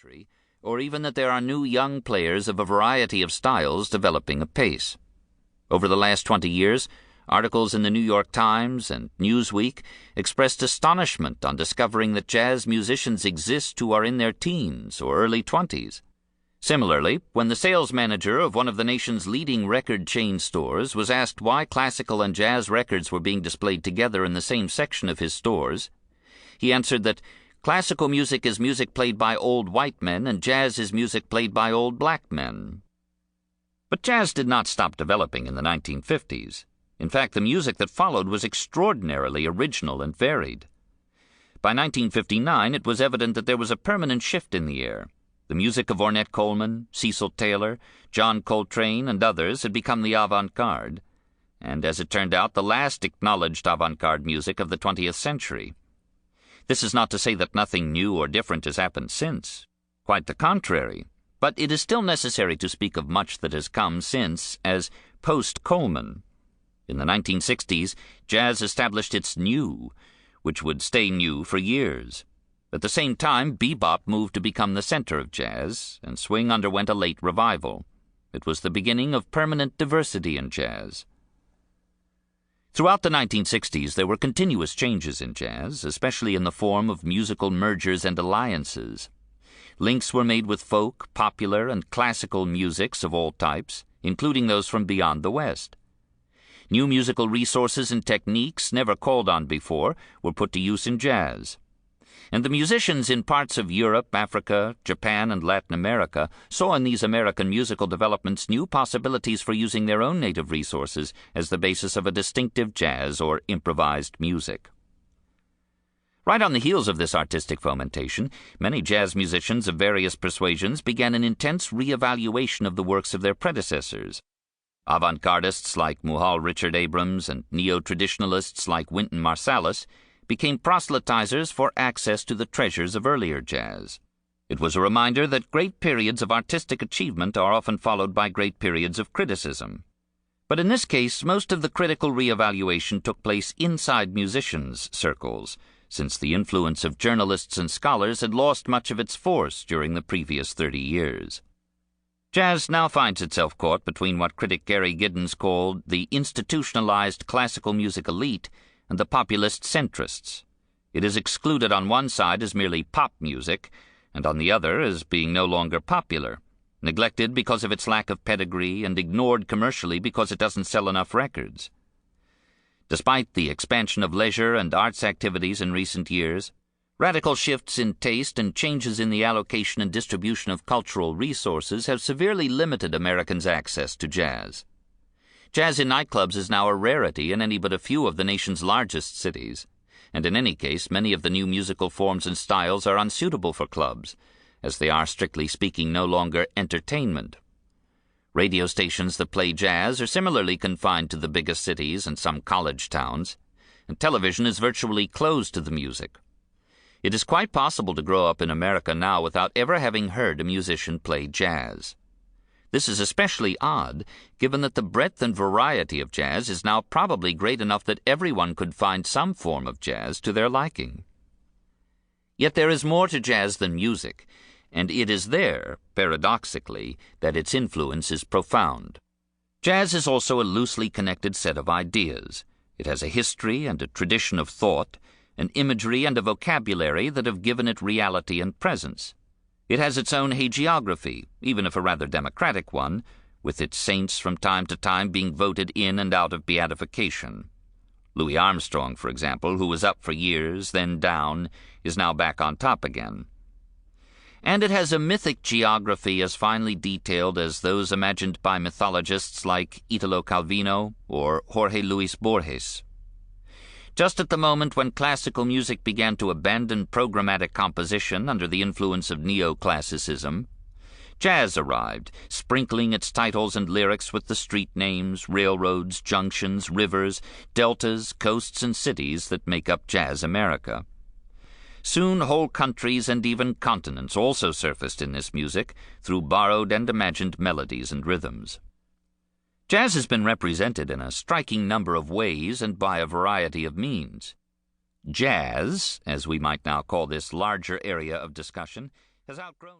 century, or even that there are new young players of a variety of styles developing apace. Over the last 20 years, articles in the New York Times and Newsweek expressed astonishment on discovering that jazz musicians exist who are in their teens or early 20s. Similarly, when the sales manager of one of the nation's leading record chain stores was asked why classical and jazz records were being displayed together in the same section of his stores, he answered that classical music is music played by old white men and jazz is music played by old black men. But jazz did not stop developing in the 1950s. In fact, the music that followed was extraordinarily original and varied. By 1959, it was evident that there was a permanent shift in the air. The music of Ornette Coleman, Cecil Taylor, John Coltrane, and others had become the avant-garde, and as it turned out, the last acknowledged avant-garde music of the 20th century. This is not to say that nothing new or different has happened since. Quite the contrary. But it is still necessary to speak of much that has come since as post-Coleman. In the 1960s, jazz established its new, which would stay new for years. At the same time, bebop moved to become the center of jazz, and swing underwent a late revival. It was the beginning of permanent diversity in jazz. Throughout the 1960s, there were continuous changes in jazz, especially in the form of musical mergers and alliances. Links were made with folk, popular, and classical musics of all types, including those from beyond the West. New musical resources and techniques never called on before were put to use in jazz. And the musicians in parts of Europe, Africa, Japan, and Latin America saw in these American musical developments new possibilities for using their own native resources as the basis of a distinctive jazz or improvised music. Right on the heels of this artistic fomentation, many jazz musicians of various persuasions began an intense re-evaluation of the works of their predecessors. Avant-gardists like Muhal Richard Abrams and neo-traditionalists like Wynton Marsalis became proselytizers for access to the treasures of earlier jazz. It was a reminder that great periods of artistic achievement are often followed by great periods of criticism. But in this case, most of the critical re-evaluation took place inside musicians' circles, since the influence of journalists and scholars had lost much of its force during the previous 30 years. Jazz now finds itself caught between what critic Gary Giddens called the institutionalized classical music elite and the populist centrists. It is excluded on one side as merely pop music, and on the other as being no longer popular, neglected because of its lack of pedigree and ignored commercially because it doesn't sell enough records. Despite the expansion of leisure and arts activities in recent years, radical shifts in taste and changes in the allocation and distribution of cultural resources have severely limited Americans' access to jazz. Jazz in nightclubs is now a rarity in any but a few of the nation's largest cities, and in any case, many of the new musical forms and styles are unsuitable for clubs, as they are, strictly speaking, no longer entertainment. Radio stations that play jazz are similarly confined to the biggest cities and some college towns, and television is virtually closed to the music. It is quite possible to grow up in America now without ever having heard a musician play jazz. This is especially odd, given that the breadth and variety of jazz is now probably great enough that everyone could find some form of jazz to their liking. Yet there is more to jazz than music, and it is there, paradoxically, that its influence is profound. Jazz is also a loosely connected set of ideas. It has a history and a tradition of thought, an imagery and a vocabulary that have given it reality and presence. It has its own hagiography, even if a rather democratic one, with its saints from time to time being voted in and out of beatification. Louis Armstrong, for example, who was up for years, then down, is now back on top again. And it has a mythic geography as finely detailed as those imagined by mythologists like Italo Calvino or Jorge Luis Borges. Just at the moment when classical music began to abandon programmatic composition under the influence of neoclassicism, jazz arrived, sprinkling its titles and lyrics with the street names, railroads, junctions, rivers, deltas, coasts, and cities that make up Jazz America. Soon whole countries and even continents also surfaced in this music through borrowed and imagined melodies and rhythms. Jazz has been represented in a striking number of ways and by a variety of means. Jazz, as we might now call this larger area of discussion, has outgrown